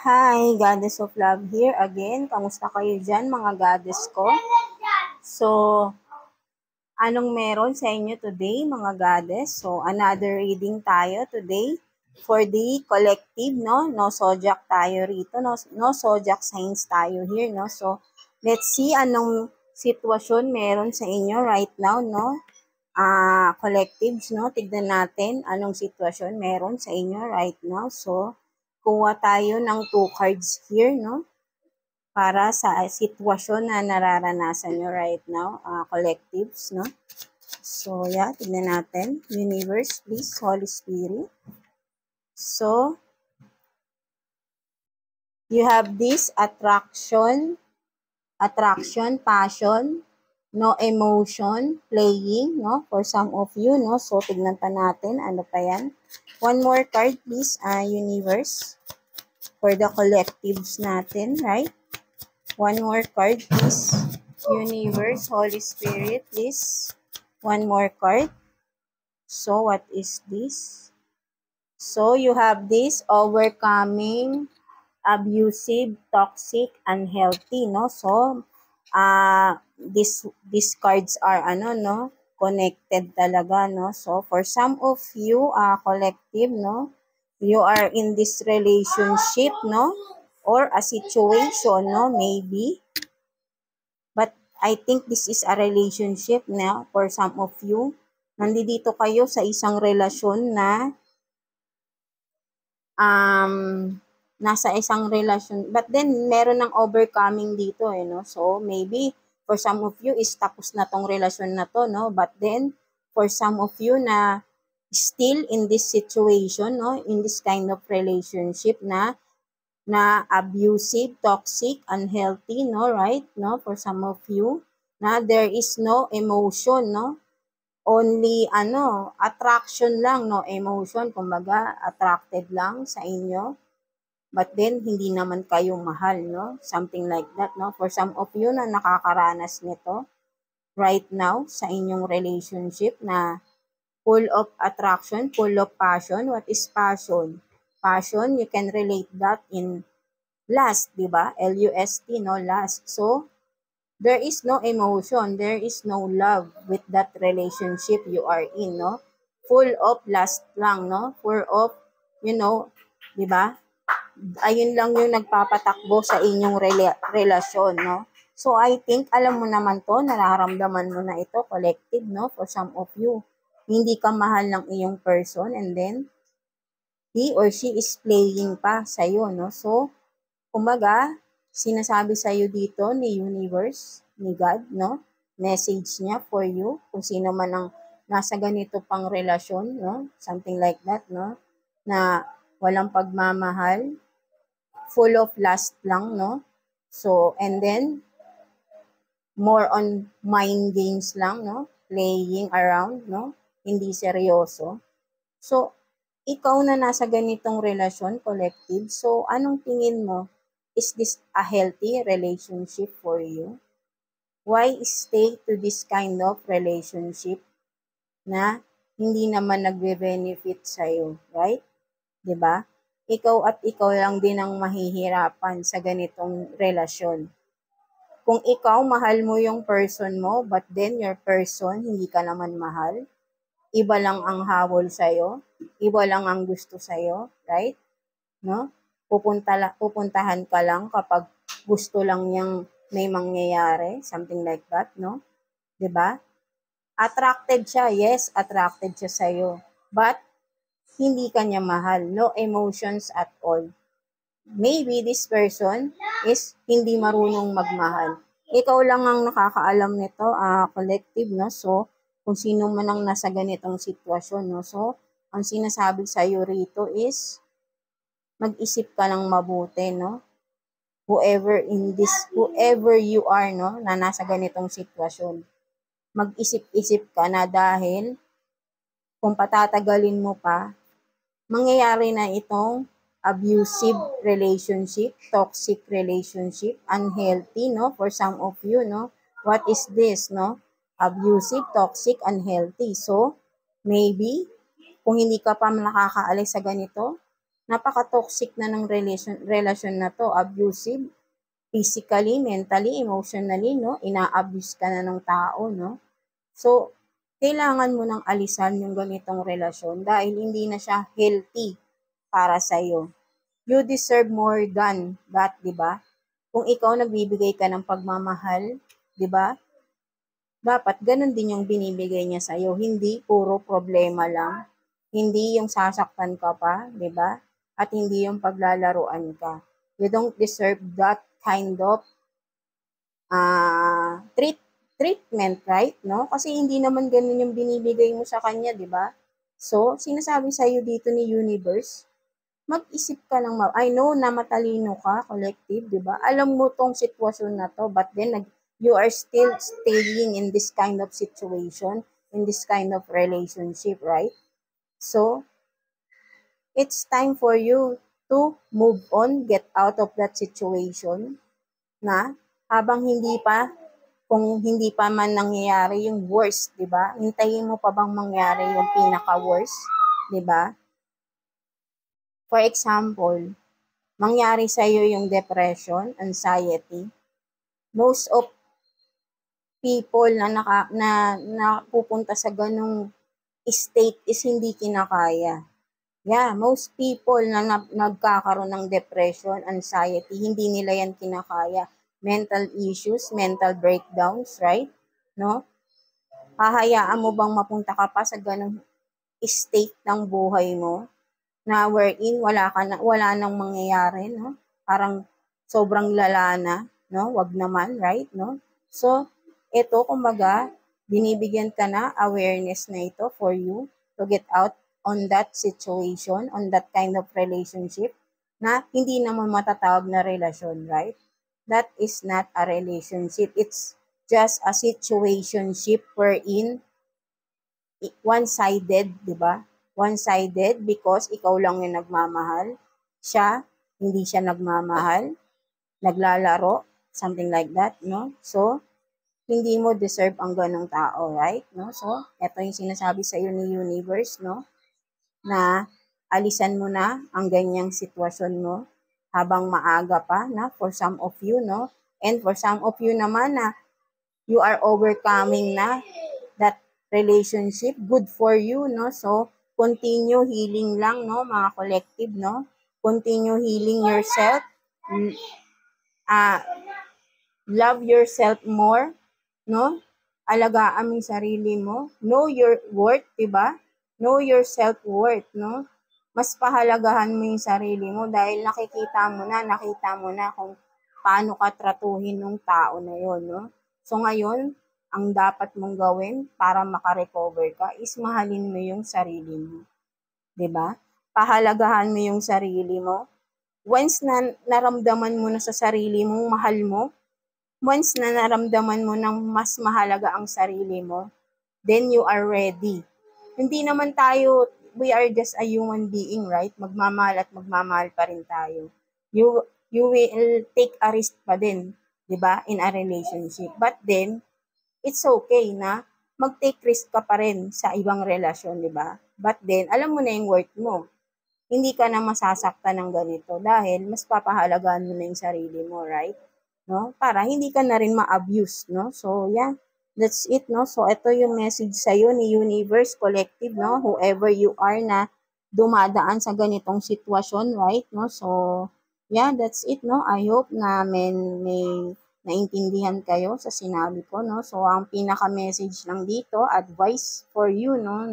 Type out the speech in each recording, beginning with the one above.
Hi, Goddess of Love here again. Kamusta kayo dyan, mga goddess ko? So, anong meron sa inyo today, mga goddess? So, another reading tayo today for the collective, no? No zodiac tayo rito, no zodiac signs tayo here, no? So, let's see anong sitwasyon meron sa inyo right now, no? Collectives, no? Tignan natin anong sitwasyon meron sa inyo right now. So, kuha tayo ng 2 cards here, no? Para sa sitwasyon na nararanasan nyo right now, collectives, no? So, yeah, tignan natin. Universe, please, Holy Spirit. So, you have this attraction, passion, no emotion, playing, no? For some of you, no? So, tignan pa natin. Ano pa yan? One more card, please, Universe. For the collectives natin, right? One more card, please. Universe, Holy Spirit, please. One more card. So, what is this? So, you have this overcoming, abusive, toxic, unhealthy, no? So, these cards are, no? Connected talaga, no? So, for some of you, collective, no? You are in this relationship, no? Or a situation, no? Maybe. But I think this is a relationship na for some of you. Nandito kayo sa isang relasyon na nasa isang relasyon. But then, meron ng overcoming dito, no? So, maybe for some of you is tapos na tong relasyon na to, no? But then, for some of you na still in this situation, no? In this kind of relationship na abusive, toxic, unhealthy, no, right? No, for some of you, na there is no emotion, no? Only, attraction lang, no emotion, kumbaga, attracted lang sa inyo. But then, hindi naman kayo mahal, no? Something like that, no? For some of you na nakakaranas nito right now sa inyong relationship na full of attraction, full of passion. What is passion? Passion, you can relate that in lust, di ba? L-U-S-T, no? Lust. So, there is no emotion, there is no love with that relationship you are in, no? Full of lust lang, no? Full of, di ba? Ayun lang yung nagpapatakbo sa inyong relasyon, no? So, I think, alam mo naman to, nararamdaman mo na ito, collective, no? For some of you, hindi ka mahal ng iyong person and then, he or she is playing pa sa'yo, no? So, kumbaga, sinasabi sa'yo dito ni Universe, ni God, no? Message niya for you, kung sino man ang nasa ganito pang relasyon, no? Something like that, no? Na walang pagmamahal, full of lust lang, no? So, and then, more on mind games lang, no? Playing around, no? Hindi seryoso. So, ikaw na nasa ganitong relasyon, collective, so anong tingin mo? Is this a healthy relationship for you? Why stay to this kind of relationship na hindi naman nagbe-benefit sa'yo, right? 'Di ba? Ikaw at ikaw lang din ang mahihirapan sa ganitong relasyon. Kung ikaw, mahal mo yung person mo, but then your person, hindi ka naman mahal, iba lang ang habol sa'yo, iba lang ang gusto sa'yo, right? No? Pupuntahan ka lang kapag gusto lang niyang may mangyayari, something like that, no? 'Di ba? Attracted siya, yes, attracted siya sa'yo. But, hindi ka niya mahal, no emotions at all. Maybe this person is hindi marunong magmahal. Ikaw lang ang nakakaalam nito, collective, no? So, kung sino man ang nasa ganitong sitwasyon, no? So, ang sinasabi sa'yo rito is, mag-isip ka ng mabuti, no? Whoever you are, no, na nasa ganitong sitwasyon, mag-isip-isip ka na dahil kung patatagalin mo pa, mangyayari na itong abusive relationship, toxic relationship, unhealthy, no, for some of you, no. What is this, no? Abusive, toxic, unhealthy. So, maybe, kung hindi ka pa nakakaalis sa ganito, napaka-toxic na ng relasyon na to, abusive, physically, mentally, emotionally, no? Ina-abuse ka na ng tao, no? So, kailangan mo nang alisan yung ganitong relasyon dahil hindi na siya healthy para sa'yo. You deserve more than that, di ba? Kung ikaw nagbibigay ka ng pagmamahal, di ba? Dapat ganun din yung binibigay niya sa'yo, hindi puro problema lang, hindi yung sasaktan ka pa, di ba? At hindi yung paglalaruan ka. You don't deserve that kind of treatment, right? No? Kasi hindi naman ganun yung binibigay mo sa kanya, di ba? So, sinasabi sa'yo dito ni Universe, mag-isip ka lang, I know na matalino ka, collective, di ba? Alam mo tong sitwasyon na to, but then you are still staying in this kind of situation, in this kind of relationship, right? So, it's time for you to move on, get out of that situation na habang kung hindi pa man nangyayari yung worst, di ba? Hintayin mo pa bang mangyari yung pinaka-worst, di ba? For example, mangyari sa iyo yung depression, anxiety. Most of people na napupunta sa ganung state is hindi kinakaya. Yeah, most people na nagkakaroon ng depression, anxiety, hindi nila yan kinakaya. Mental issues, mental breakdowns, right? No? Hahayaan mo bang mapunta ka pa sa ganung state ng buhay mo na wherein wala nang mangyayari, no? Parang sobrang lala na, no? Wag naman, right? No? So, ito kumbaga, binibigyan ka na awareness na ito for you to get out on that situation, on that kind of relationship na hindi naman matatawag na relasyon, right? That is not a relationship. It's just a situationship wherein one-sided, di ba? One-sided because ikaw lang yung nagmamahal. Siya, hindi siya nagmamahal. Naglalaro, something like that, no? So, hindi mo deserve ang ganong tao, right? No? So, ito yung sinasabi sa iyo ni Universe, no? Na alisan mo na ang ganyang sitwasyon mo habang maaga pa, na for some of you, no? And for some of you naman na you are overcoming na that relationship, good for you, no? So, continue healing lang, no, mga collective, no? Continue healing yourself. Love yourself more, no? Alagaan mo yung sarili mo. Know your worth, diba? Know your self-worth, no? Mas pahalagahan mo yung sarili mo dahil nakita mo na kung paano ka tratuhin ng tao na yon, no? So ngayon, ang dapat mong gawin para makarecover ka is mahalin mo yung sarili mo. 'Di ba? Pahalagahan mo yung sarili mo. Once na naramdaman mo na sa sarili mo, mahal mo, once na naramdaman mo ng mas mahalaga ang sarili mo, then you are ready. Hindi naman we are just a human being, right? Magmamahal at magmamahal pa rin tayo. You will take a risk pa din, 'di ba, in a relationship. But then, it's okay na mag-take risk ka pa rin sa ibang relasyon, 'di ba? But then, alam mo na yung worth mo. Hindi ka na masasaktan ng ganito dahil mas papahalagaan mo na yung sarili mo, right? No? Para hindi ka na rin ma-abuse, no? So, yeah. That's it, no? So, ito yung message sa'yo ni Universe Collective, no? Whoever you are na dumadaan sa ganitong sitwasyon, right? No? So, yeah, that's it, no? I hope na may naintindihan kayo sa sinabi ko, no? So, ang pinaka-message lang dito, advice for you, no?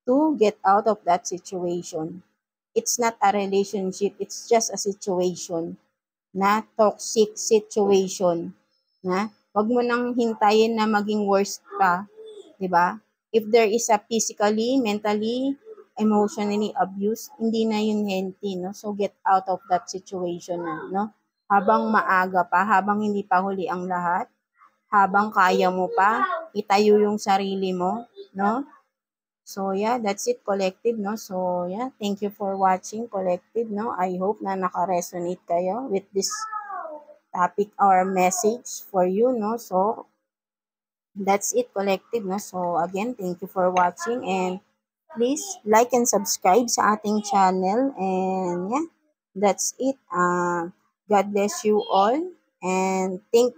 To get out of that situation. It's not a relationship, it's just a situation na toxic situation na wag mo nang hintayin na maging worst pa, 'di ba? If there is a physically, mentally, emotionally abuse, hindi na yun healthy, no? So get out of that situation na, no? Habang maaga pa, habang hindi pa huli ang lahat, habang kaya mo pa, itayo yung sarili mo, no? So, yeah, that's it, collective, no? So, yeah, thank you for watching, collective, no? I hope na naka-resonate kayo with this topic or message for you, no? So, that's it, collective, no? So, again, thank you for watching and please like and subscribe sa ating channel. And yeah, that's it. God bless you all. And think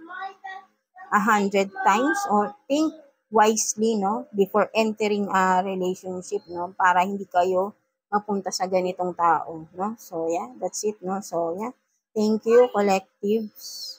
100 times or think wisely, no, before entering a relationship, no, para hindi kayo mapunta sa ganitong tao, no. So yeah, that's it, no. So yeah, thank you, collectives.